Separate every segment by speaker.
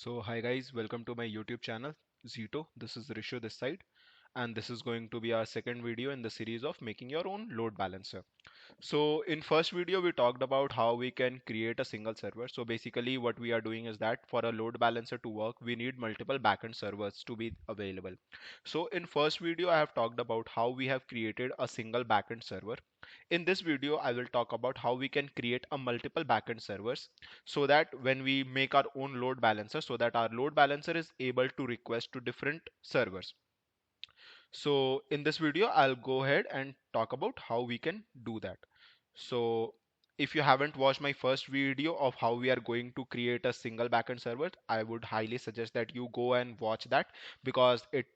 Speaker 1: So hi guys, welcome to my YouTube channel Zito. This is Rishu this side, and this is going to be our second video in the series of making your own load balancer. So in first video we talked about how we can create a single server. So basically what we are doing is that for a load balancer to work, we need multiple backend servers to be available. So in first video I have talked about how we have created a single backend server. In this video I will talk about how we can create a multiple backend servers so that when we make our own load balancer, so that our load balancer is able to request to different servers. So in this video, I'll go ahead and talk about how we can do that. So if you haven't watched my first video of how we are going to create a single backend server, I would highly suggest that you go and watch that because it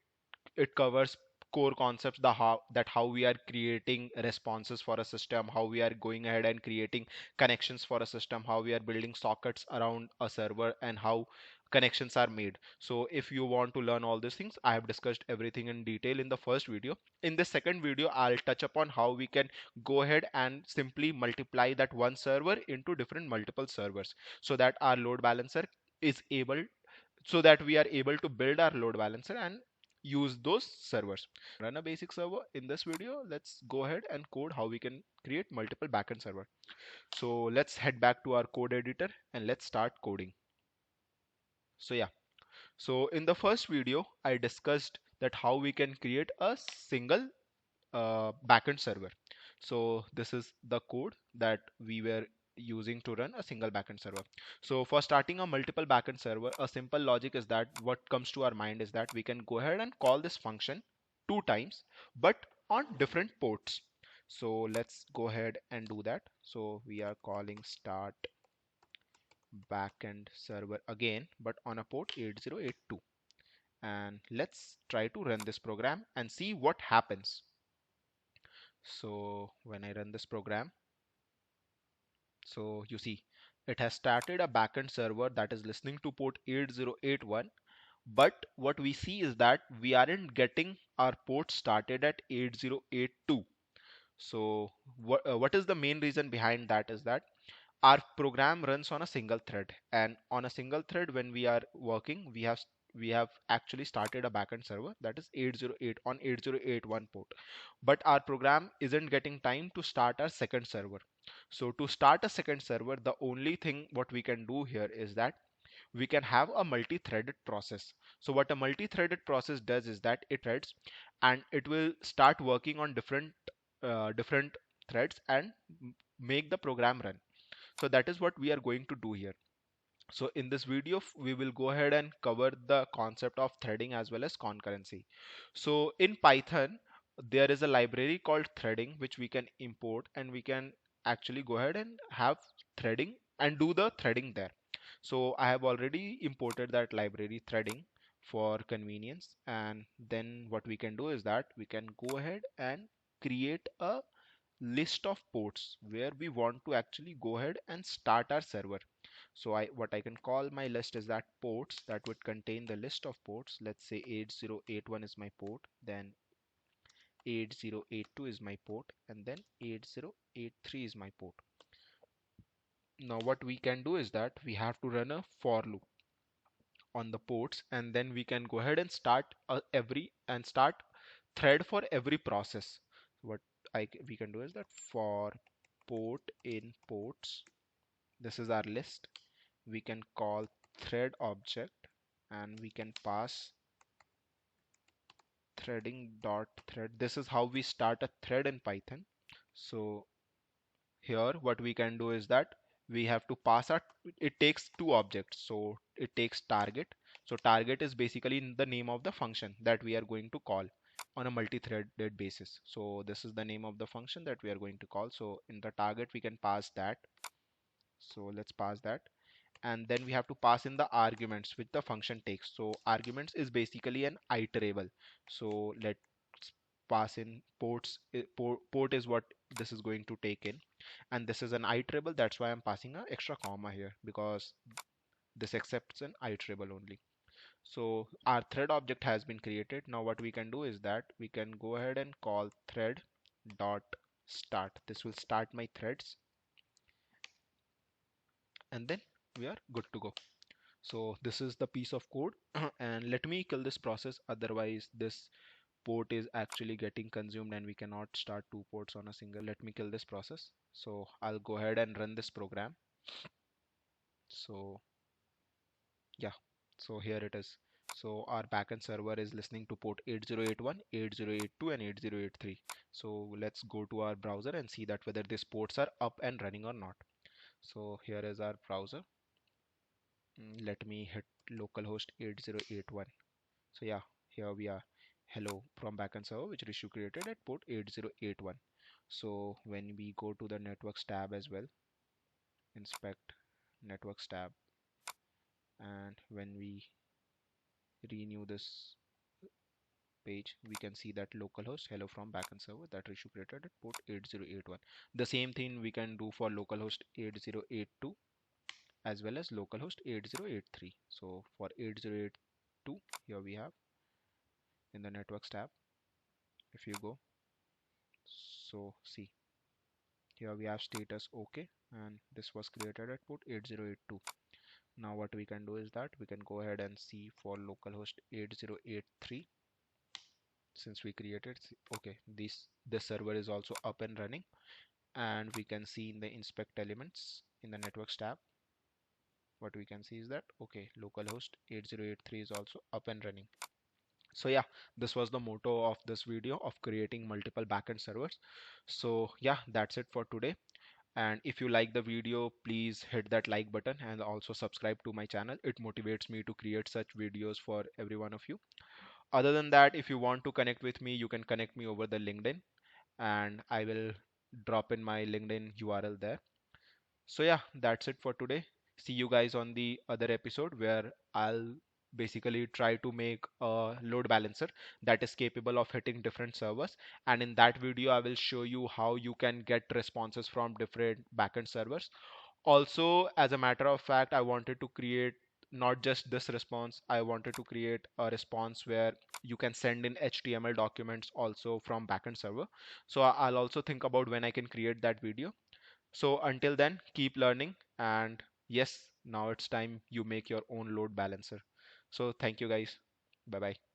Speaker 1: covers core concepts, how we are creating responses for a system, how we are going ahead and creating connections for a system, how we are building sockets around a server, and how connections are made. So if you want to learn all these things, I have discussed everything in detail in the first video. In the second video, I'll touch upon how we can go ahead and simply multiply that one server into different multiple servers so that our load balancer is able so that we are able to build our load balancer and use those servers. Run a basic server. In this video, let's go ahead and code how we can create multiple backend server. So let's head back to our code editor and let's start coding. So yeah, so in the first video, I discussed that how we can create a single backend server. So this is the code that we were using to run a single backend server. So for starting a multiple backend server, a simple logic is that what comes to our mind is that we can go ahead and call this function two times, but on different ports. So let's go ahead and do that. So we are calling start backend server again, but on a port 8082. And let's try to run this program and see what happens. So when I run this program, so you see it has started a backend server that is listening to port 8081. But what we see is that we aren't getting our port started at 8082. So what is the main reason behind that is that our program runs on a single thread, and on a single thread when we are working, we have actually started a backend server that is 808 on 8081 port, but our program isn't getting time to start our second server. So to start a second server, the only thing what we can do here is that we can have a multi-threaded process. So what a multi-threaded process does is that it threads and it will start working on different threads and make the program run. So that is what we are going to do here. So in this video, we will go ahead and cover the concept of threading as well as concurrency. So in Python, there is a library called threading, which we can import, and we can actually go ahead and have threading and do the threading there. So I have already imported that library threading for convenience. And then what we can do is that we can go ahead and create a list of ports where we want to actually go ahead and start our server. So what I can call my list is that ports that would contain the list of ports. Let's say 8081 is my port, then 8082 is my port, and then 8083 is my port. Now what we can do is that we have to run a for loop on the ports, and then we can go ahead and start thread for every process. What we can do is that for port in ports, this is our list. We can call thread object, and we can pass threading dot thread. This is how we start a thread in Python. So here what we can do is that we have to pass out, it takes two objects. So it takes target. So target is basically the name of the function that we are going to call on a multi-threaded basis. So this is the name of the function that we are going to call. So in the target we can pass that. So let's pass that, and then we have to pass in the arguments which the function takes. So arguments is basically an iterable. So let's pass in ports. Port is what this is going to take in, and this is an iterable. That's why I'm passing an extra comma here, because this accepts an iterable only. So our thread object has been created. Now what we can do is that we can go ahead and call thread dot start. This will start my threads, and then we are good to go. So this is the piece of code and let me kill this process, otherwise this port is actually getting consumed and we cannot start two ports on a single. Let me kill this process. So I'll go ahead and run this program. So yeah, so here it is. So our backend server is listening to port 8081, 8082 and 8083. So let's go to our browser and see that whether these ports are up and running or not. So here is our browser. Let me hit localhost 8081. So yeah, here we are. Hello from backend server, which Rishu created at port 8081. So when we go to the networks tab as well, inspect networks tab, and when we renew this page, we can see that localhost hello from backend server that Rishu created at port 8081. The same thing we can do for localhost 8082 as well as localhost 8083. So for 8082, here we have in the networks tab, if you go, so see, here we have status OK, and this was created at port 8082. Now what we can do is that we can go ahead and see for localhost 8083, since we created, okay, this server is also up and running, and we can see in the inspect elements in the networks tab, what we can see is that okay, localhost 8083 is also up and running. So yeah, this was the motto of this video of creating multiple backend servers. So yeah, that's it for today. And if you like the video, please hit that like button and also subscribe to my channel. It motivates me to create such videos for every one of you. Other than that, if you want to connect with me, you can connect me over the LinkedIn, and I will drop in my LinkedIn URL there. So yeah, that's it for today. See you guys on the other episode where I'll basically try to make a load balancer that is capable of hitting different servers. And in that video, I will show you how you can get responses from different backend servers. Also, as a matter of fact, I wanted to create not just this response, I wanted to create a response where you can send in HTML documents also from backend server. So I'll also think about when I can create that video. So until then, keep learning. And yes, now it's time you make your own load balancer. So thank you guys. Bye bye.